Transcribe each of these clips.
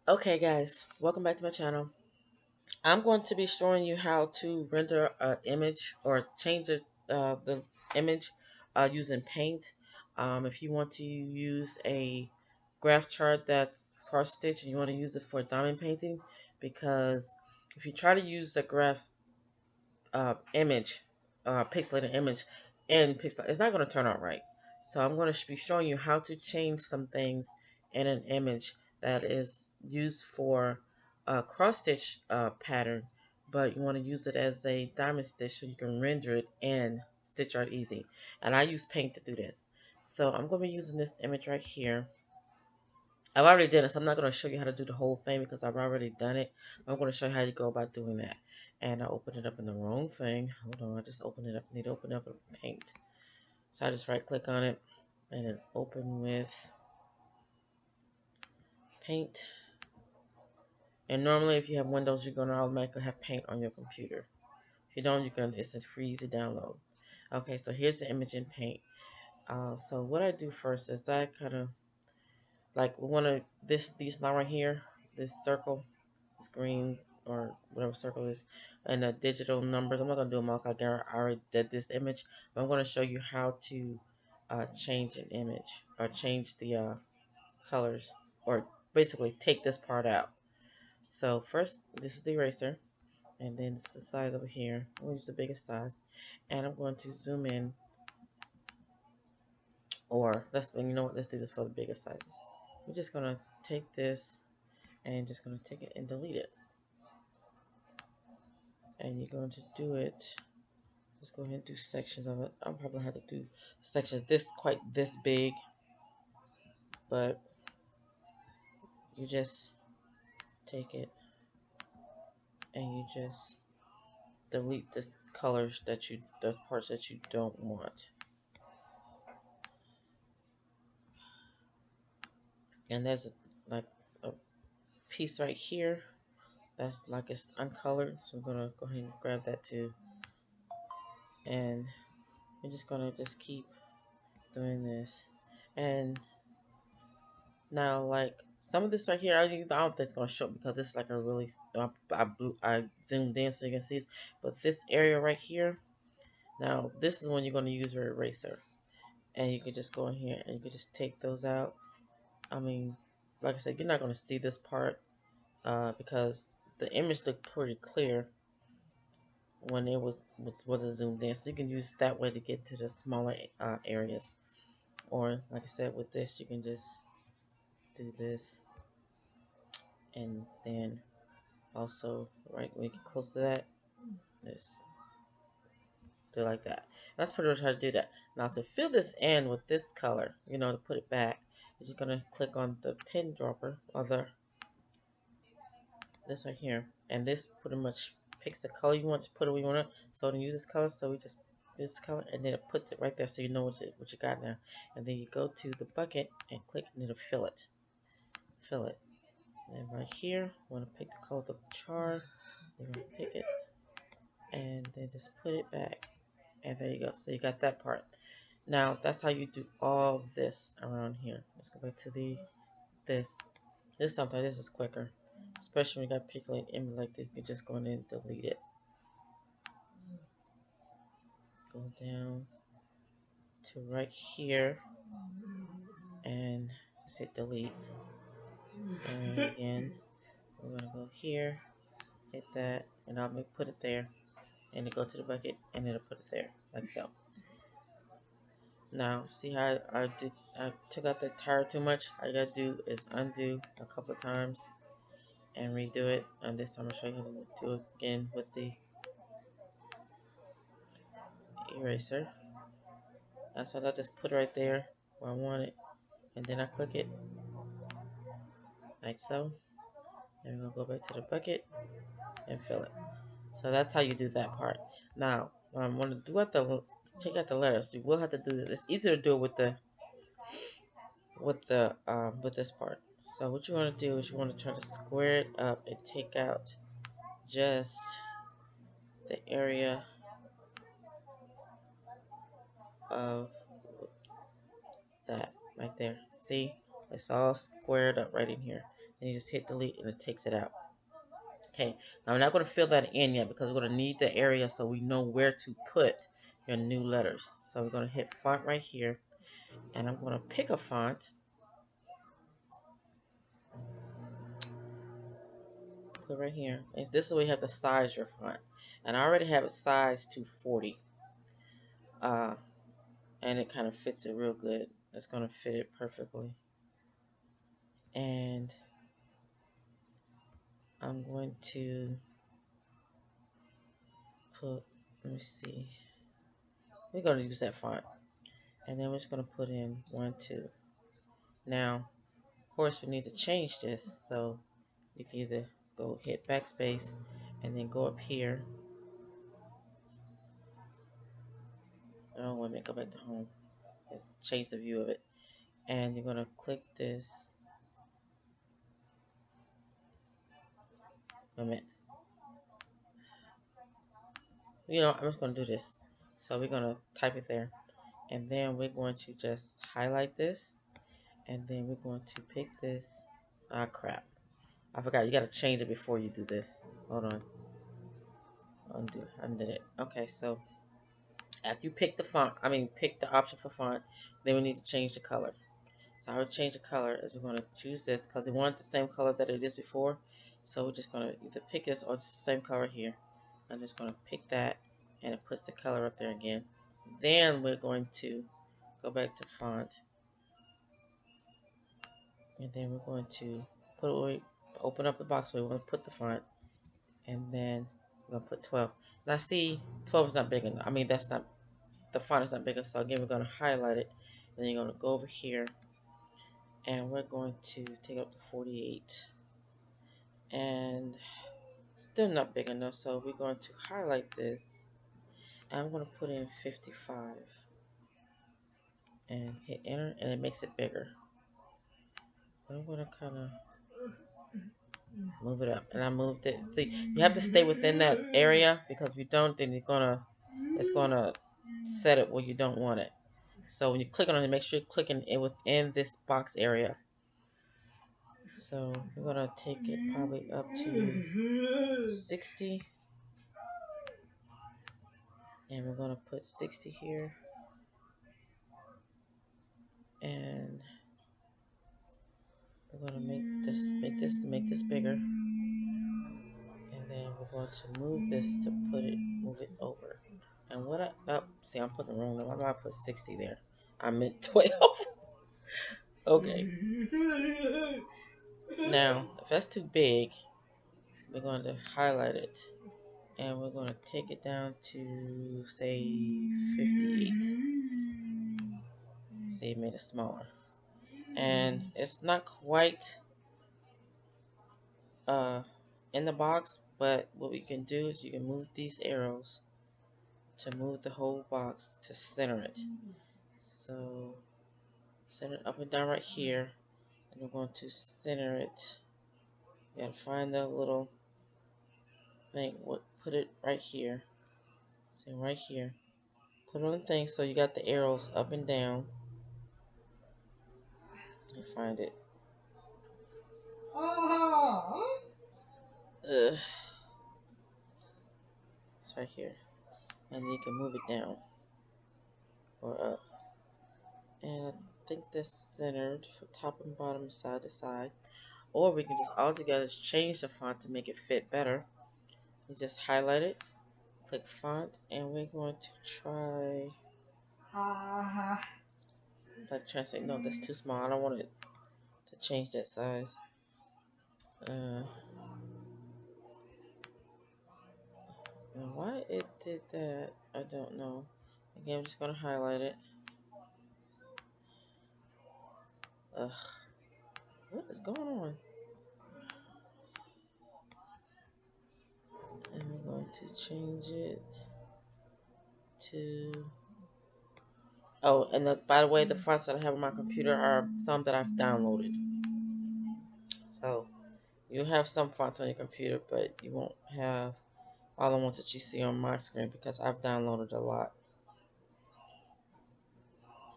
Okay guys, welcome back to my channel. I'm going to be showing you how to render an image or change the image using paint. If you want to use a graph chart that's cross stitch and you want to use it for diamond painting, because if you try to use a graph image, pixelated image in pixel, it's not going to turn out right. So I'm going to be showing you how to change some things in an image that is used for a cross stitch pattern, but you want to use it as a diamond stitch so you can render it in Stitch Art Easy. And I use paint to do this. So I'm going to be using this image right here. I've already done it, so I'm not going to show you how to do the whole thing because I've already done it. I'm going to show you how you go about doing that. And I opened it up in the wrong thing. Hold on, I just opened it up. I need to open up Paint. So I just right click on it and then open with Paint. And normally if you have Windows, you're going to automatically have Paint on your computer. If you don't, it's a free easy download. Okay, so here's the image in Paint. So what I do first is I kind of like one of these line right here, this circle, this green or whatever circle is, and the digital numbers. I'm not gonna do them all because I already did this image, but I'm gonna show you how to change an image or change the colors, or basically take this part out. So first, this is the eraser, and then this is the size over here. I'm gonna use the biggest size, and I'm going to zoom in. Or you know what? Let's do this for the bigger sizes. I'm just gonna take this and just going to take it and delete it. And you're going to do it. Let's go ahead and do sections of it. I'm probably going to have to do sections this big, but you just take it and you just delete the colors the parts that you don't want. And there's like a piece right here that's like it's uncolored, so I'm gonna go ahead and grab that too. And we're just gonna just keep doing this. And now, like some of this right here, I don't think it's gonna show because it's like a really I zoomed in so you can see it. But this area right here, now this is when you're gonna use your eraser, and you can just go in here and you can just take those out. I mean, like I said, you're not gonna see this part because the image looked pretty clear when it wasn't zoomed in. So you can use that way to get to the smaller areas. Or like I said, with this, you can just do this and then also right when you get close to that, just do like that. That's pretty much how to do that. Now to fill this in with this color, to put it back, you're just gonna click on the pin dropper or this right here, and this pretty much picks the color you want to put it where you want it. So to use this color, so we just this color, and then it puts it right there, so you know what you got now. And then you go to the bucket and click, and it'll fill it. Fill it. And right here, I want to pick the color of the char. Then pick it, and then just put it back. And there you go. So you got that part. Now that's how you do all this around here. Let's go back to this. Sometimes this is quicker, especially when you got pixelated image like this. You can just go in and delete it. Go down to right here and just hit delete. And again, we're gonna go here, hit that, and I'll put it there. And then go to the bucket, and it'll put it there like so. Now, see how I took out the tire too much? All you gotta do is undo a couple of times and redo it. And this time I'll show you how to do it again with the eraser. So I just put it right there where I want it. And then I click it like so. And we're gonna go back to the bucket and fill it. So that's how you do that part. Now, what I'm gonna do take out the letters. You will have to do this. It's easier to do it with this part. So what you want to do is you want to try to square it up and take out just the area of that right there. See, it's all squared up right in here. and you just hit delete and it takes it out. Okay, now I'm not going to fill that in yet because we're going to need the area so we know where to put your new letters. So we're going to hit font right here, and I'm going to pick a font, put right here. And this is where you have to size your font, and I already have it sized to 40, and it kind of fits it real good. It's going to fit it perfectly, and I'm going to put, let me see, we're going to use that font, and then we're just going to put in 1, 2. Now, of course, we need to change this, so you can either go hit backspace and then go up here. Oh, wait a minute, go back to home. Let's change the view of it. And you're going to click this. Wait a minute. You know, I'm just going to do this. So we're going to type it there. And then we're going to just highlight this. And then we're going to pick this. Ah, crap. I forgot. You got to change it before you do this. Hold on. Undid it. Okay, so after you pick the font, pick the option for font, then we need to change the color. So I would change the color as we're going to choose this because we want the same color that it is before. So we're just going to either pick this or it's the same color here. I'm just going to pick that and it puts the color up there again. Then we're going to go back to font. And then we're going to open up the box where we want to put the font. And then we're going to put 12. Now see, 12 is not big enough. That's not, the font is not big enough. So again, we're going to highlight it. And then you're going to go over here. And we're going to take it up to 48. And still not big enough, so we're going to highlight this. And I'm going to put in 55. And hit enter, and it makes it bigger. I'm going to kind of move it up. And I moved it. See, you have to stay within that area because if you don't, then it's going to set it where you don't want it. So when you click on it, make sure you're clicking it within this box area. So we're going to take it probably up to 60. And we're going to put 60 here. And we're going to make this bigger. And then we're going to move this to move it over. And see, I'm putting the wrong number. I'm going to put 60 there. I meant 12. Okay. Now, if that's too big, we're going to highlight it. And we're going to take it down to, say, 58. See, it made it smaller. And it's not quite in the box, but what we can do is you can move these arrows to move the whole box to center it. So center it up and down right here, and we're going to center it. You gotta find the little thing, put it right here. See, right here. Put it on the thing so you got the arrows up and down. And find it. It's right here. And you can move it down or up. And I think that's centered for top and bottom, side to side. Or we can just all together change the font to make it fit better. You just highlight it, click font, and we're going to try like translate. No, that's too small. I don't want it to change that size. Why it did that, I don't know. Again, I'm just gonna highlight it. Ugh, what is going on? And we're going to change it to. Oh, and by the way, the fonts that I have on my computer are some that I've downloaded. So you have some fonts on your computer, but you won't have all the ones that you see on my screen because I've downloaded a lot.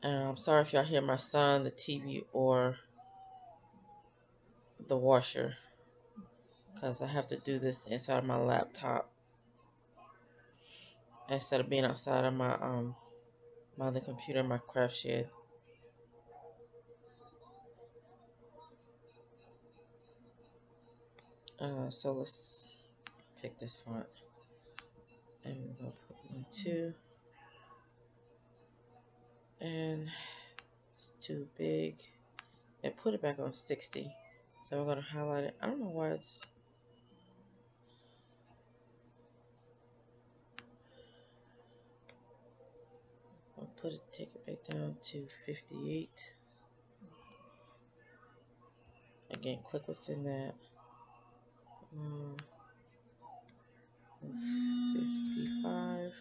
And I'm sorry if y'all hear my son, the TV, or the washer because I have to do this inside my laptop instead of being outside of my other computer, my craft shed. So let's pick this font and we're gonna put one two, and it's too big, and put it back on 60. So we're gonna highlight it. I don't know why it's. I'll put it, take it back down to 58. Again, click within that. 55.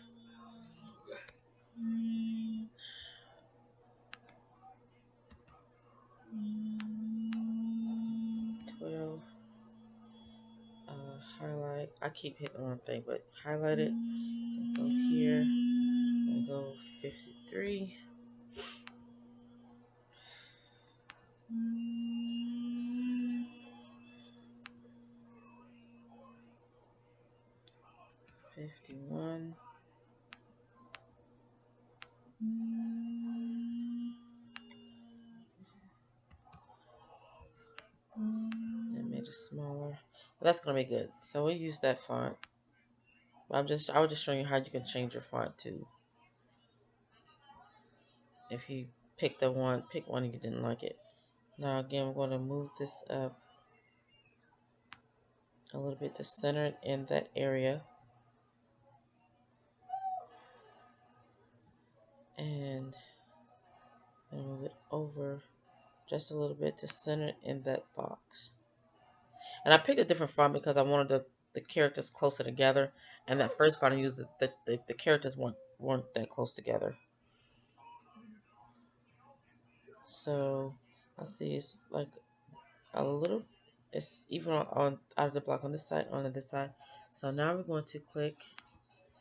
12. Highlight. I keep hitting the wrong thing, but highlight it. Go here. And go 53. 51. And made it smaller. But that's gonna be good. So we'll use that font. I was just showing you how you can change your font too. If you pick one and you didn't like it. Now again, we're gonna move this up a little bit to center it in that area. And then move it over just a little bit to center it in that box. And I picked a different font because I wanted the characters closer together. And that first font I used, the characters weren't that close together. So I see it's like a little, it's even on out of the block on this side, on this side. So now we're going to click,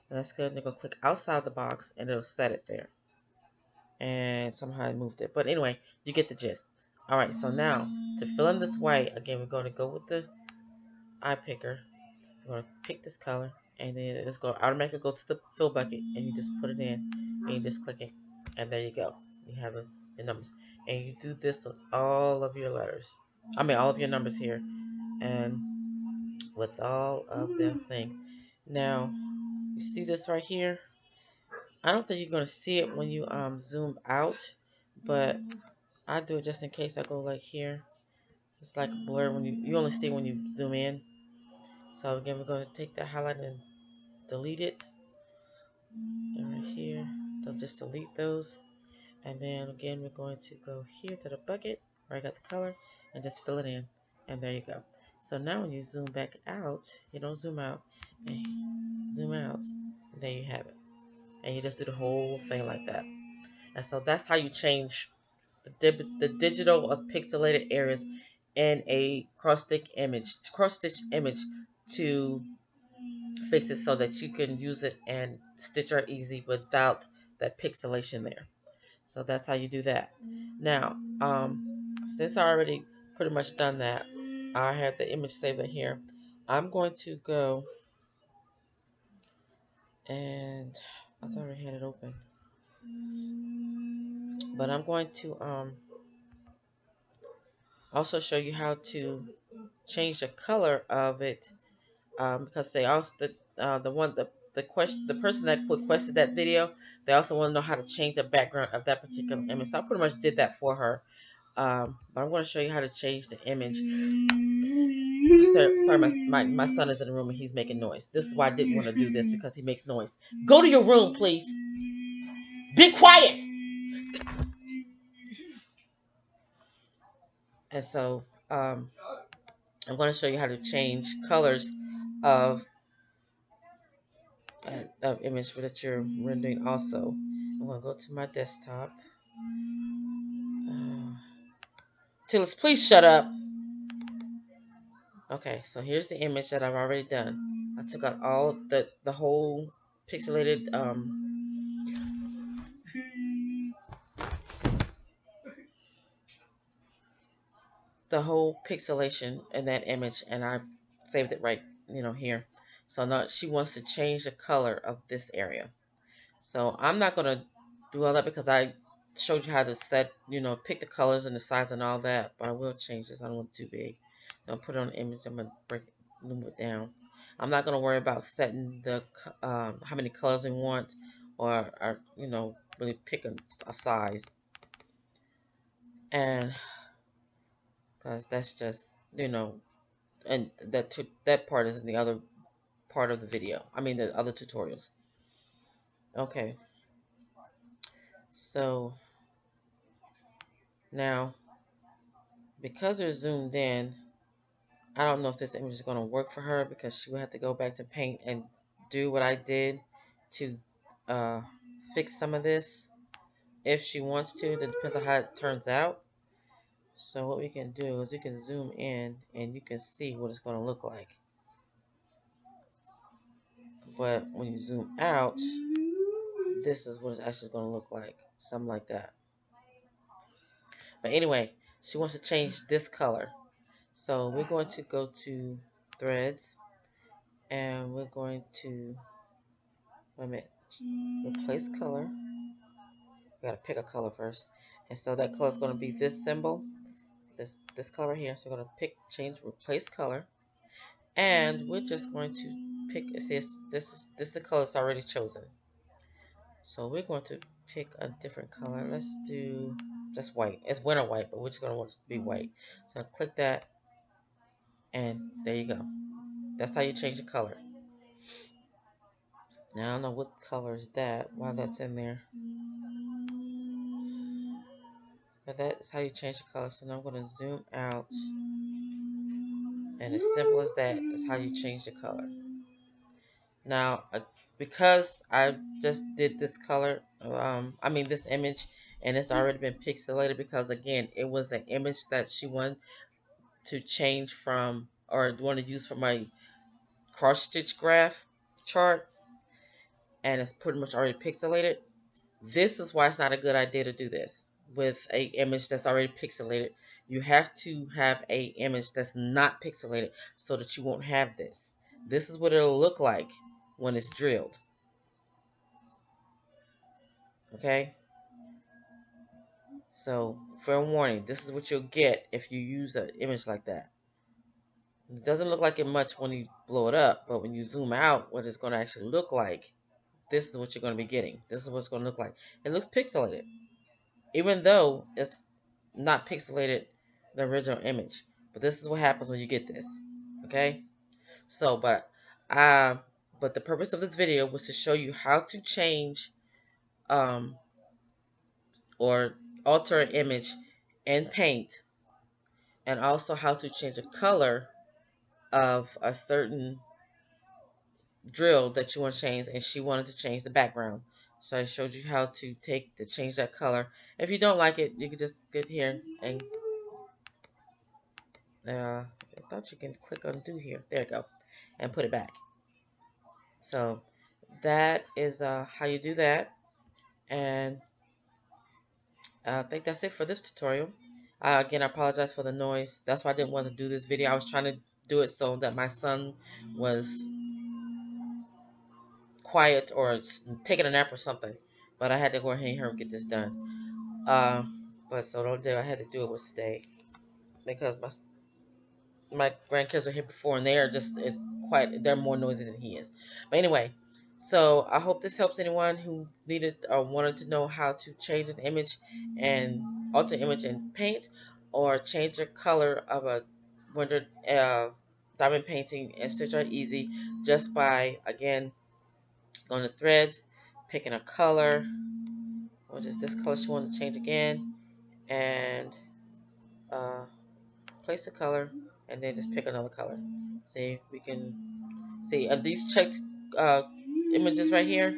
and that's good. And they're going to click outside the box and it'll set it there. And somehow I moved it. But anyway, you get the gist. All right, so now to fill in this white, again, we're going to go with the eye picker. We're going to pick this color, and then it's going to automatically go to the fill bucket, and you just put it in, and you just click it, and there you go. You have the numbers. And you do this with all of your letters. I mean, all of your numbers here, and with all of the thing. Now, you see this right here? I don't think you're going to see it when you zoom out, but I do it just in case. I go like here. It's like a blur when you only see it when you zoom in. So again, we're going to take that highlight and delete it. And right here, they'll just delete those. And then again, we're going to go here to the bucket where I got the color and just fill it in. And there you go. So now when you zoom back out, you don't zoom out and zoom out. And there you have it. And you just do the whole thing like that. And so that's how you change the digital or pixelated areas in a cross stitch image to fix it so that you can use it and stitch art easy without that pixelation there. So that's how you do that. Now, since I already pretty much done that, I have the image saved in here. I'm going to go and I thought I already had it open, but I'm going to also show you how to change the color of it, because they also the person that requested that video, they also want to know how to change the background of that particular image. So I pretty much did that for her. But I'm going to show you how to change the image. Sorry, my son is in the room and he's making noise. This is why I didn't want to do this, because he makes noise. Go to your room, please. Be quiet. And so I'm going to show you how to change colors of image that you're rendering also. I'm going to go to my desktop. Tillis, please shut up. Okay, so here's the image that I've already done. I took out all the whole pixelated the whole pixelation in that image, and I saved it right, here. So now she wants to change the color of this area. So I'm not going to do all that because I showed you how to set, pick the colors and the size and all that. But I will change this. I don't want it too big. I'll put it on the image. I'm going to move it down. I'm not going to worry about setting the how many colors we want, or really pick a size. And because that's just, and that part is in the other part of the video. I mean, the other tutorials. Okay. So now, because they're zoomed in, I don't know if this image is going to work for her because she will have to go back to paint and do what I did to uh, fix some of this if she wants to. That depends on how it turns out. So what we can do is you can zoom in and you can see what it's going to look like. But when you zoom out, this is what it's actually going to look like. Something like that. But anyway, she wants to change this color. So we're going to go to threads, and we're going to, wait a minute, replace color. We gotta pick a color first. And so that color is going to be this symbol, this color here. So we're going to change, replace color. And we're just going to pick, it says this is the color that's already chosen. So we're going to pick a different color. Let's do just white. It's winter white, but we're just going to want it to be white. So I'll click that, and there you go. That's how you change the color. Now I don't know what color is that, why that's in there. But that is how you change the color. So now I'm going to zoom out. And as simple as that is how you change the color. Now, because I just did this color, this image, and it's already been pixelated because, again, it was an image that she wanted to change from, or wanted to use for my cross stitch graph chart, and it's pretty much already pixelated. This is why it's not a good idea to do this with a image that's already pixelated. You have to have a image that's not pixelated so that you won't have this. This is what it'll look like when it's drilled. Okay? So, fair warning, this is what you'll get if you use an image like that. It doesn't look like it much when you blow it up, but when you zoom out, what it's going to actually look like, this is what you're going to be getting. This is what it's going to look like. It looks pixelated, even though it's not pixelated, the original image. But this is what happens when you get this. Okay? So, uh, but the purpose of this video was to show you how to change um, or alter an image in Paint, and also how to change the color of a certain drill that you want to change, and she wanted to change the background. So I showed you how to change that color. If you don't like it, you can just get here and I thought you can click undo here. There you go, and put it back. So that is how you do that, and I think that's it for this tutorial. Again, I apologize for the noise. That's why I didn't want to do this video. I was trying to do it so that my son was quiet or taking a nap or something. But I had to go ahead and here and get this done. But so the day I had to do it was today because my grandkids were here before and they are just it's quite they're more noisy than he is. But anyway, so I hope this helps anyone who needed or wanted to know how to change an image and alter image in Paint, or change the color of a rendered diamond painting and Stitch Art Easy just by, again, going to threads, picking a color, which is this color she wanted to change again, and uh, place the color, and then just pick another color. See, we can see these checked uh, images right here.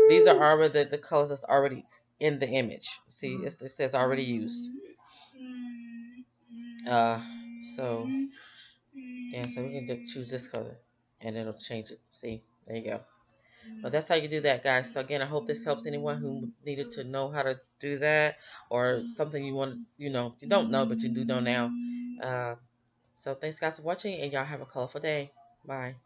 These are already the colors that's already in the image. See, it says already used. Uh, so yeah, so we can just choose this color, and it'll change it. See, there you go. But that's how you do that, guys. So again, I hope this helps anyone who needed to know how to do that, or something you want, you don't know, but you do know now. So thanks, guys, for watching, and y'all have a colorful day. Bye.